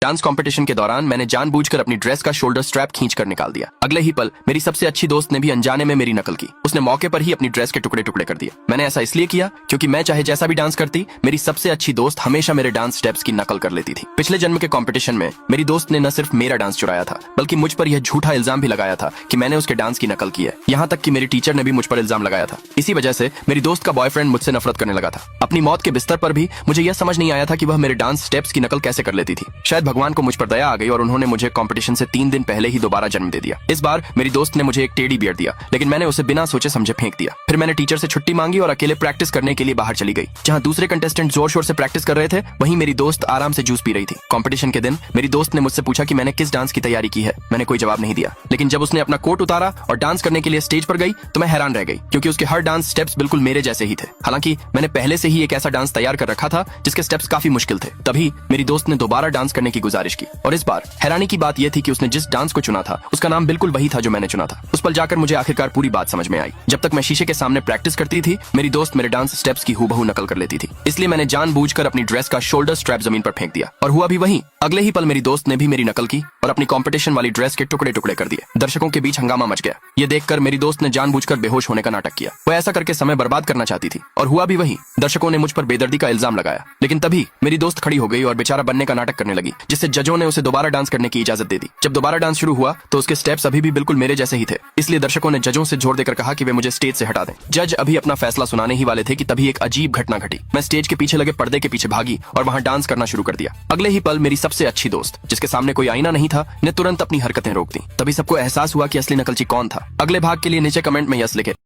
Dance competition के दौरान मैंने जानबूझकर अपनी ड्रेस का शोल्डर स्ट्रैप खींचकर निकाल दिया। अगले ही पल मेरी सबसे अच्छी दोस्त ने भी अनजाने में मेरी नकल की। उसने मौके पर ही अपनी ड्रेस के टुकड़े टुकड़े कर दिए। मैंने ऐसा इसलिए किया क्योंकि मैं चाहे जैसा भी डांस करती, मेरी सबसे अच्छी दोस्त हमेशा मेरे डांस स्टेप्स की नकल कर लेती थी। पिछले जन्म के कंपटीशन में मेरी दोस्त ने न सिर्फ मेरा डांस चुराया था, बल्कि मुझ पर यह झूठा इल्जाम भी लगाया था कि मैंने उसके डांस की नकल की है। यहाँ तक कि मेरी टीचर ने भी मुझ पर इल्जाम लगाया था। इसी वजह से मेरी दोस्त का बॉयफ्रेंड मुझसे नफरत करने लगा था। अपनी मौत के बिस्तर पर भी मुझे यह समझ नहीं आया था कि वह मेरे डांस स्टेप्स की नकल कैसे कर लेती थी। शायद भगवान को मुझ पर दया आ गई और उन्होंने मुझे कंपटीशन से 3 दिन पहले ही दोबारा जन्म दे दिया। इस बार मेरी दोस्त ने मुझे एक टेडी बियर दिया, लेकिन मैंने उसे बिना सोचे समझे फेंक दिया। फिर मैंने टीचर से छुट्टी मांगी और अकेले प्रैक्टिस करने के लिए बाहर चली गई। जहाँ दूसरे कंटेस्टेंट जोर शोर से प्रैक्टिस कर रहे थे, वहीं मेरी दोस्त आराम से जूस पी रही थी। कंपटीशन के दिन मेरी दोस्त ने मुझसे पूछा कि मैंने किस डांस की तैयारी की है। मैंने कोई जवाब नहीं दिया, लेकिन जब उसने अपना कोट उतारा और डांस करने के लिए स्टेज पर गई तो मैं हैरान रह गई, क्योंकि उसके हर डांस स्टेप्स बिल्कुल मेरे जैसे ही थे। हालांकि मैंने पहले से ही एक ऐसा डांस तैयार कर रखा था जिसके स्टेप्स काफी मुश्किल थे। तभी मेरी दोस्त ने दोबारा डांस करने की गुजारिश की, और इस बार हैरानी की बात यह थी कि उसने जिस डांस को चुना था उसका नाम बिल्कुल वही था जो मैंने चुना था। उस पल जाकर मुझे आखिरकार पूरी बात समझ में आई। जब तक मैं शीशे के सामने प्रैक्टिस करती थी, मेरी दोस्त मेरे डांस स्टेप्स की हूबहू नकल कर लेती थी। इसलिए मैंने जानबूझकर अपनी ड्रेस का शोल्डर स्ट्रैप जमीन पर फेंक दिया, और हुआ भी वही। अगले ही पल मेरी दोस्त ने भी मेरी नकल की और अपनी कंपटीशन वाली ड्रेस के टुकड़े टुकड़े कर दिए। दर्शकों के बीच हंगामा मच गया। ये देखकर मेरी दोस्त ने जानबूझकर बेहोश होने का नाटक किया। वो ऐसा करके समय बर्बाद करना चाहती थी, और हुआ भी वही। दर्शकों ने मुझ पर बेदर्दी का इल्जाम लगाया, लेकिन तभी मेरी दोस्त खड़ी हो गई और बेचारा बनने का नाटक करने लगी, जिससे जजों ने उसे दोबारा डांस करने की इजाजत दे दी। जब दोबारा डांस शुरू हुआ तो उसके स्टेप्स अभी भी बिल्कुल मेरे जैसे ही थे। इसलिए दर्शकों ने जजों से जोर देकर कहा कि वे मुझे स्टेज से हटा दें। जज अभी अपना फैसला सुनाने ही वाले थे कि तभी एक अजीब घटना घटी। मैं स्टेज के पीछे लगे पर्दे के पीछे भागी और वहां डांस करना शुरू कर दिया। अगले ही पल मेरी सबसे अच्छी दोस्त, जिसके सामने कोई आईना नहीं था, ने तुरंत अपनी हरकतें रोक दी। तभी सबको एहसास हुआ कि असली नकलची कौन था। अगले भाग के लिए नीचे कमेंट में यस लिखे।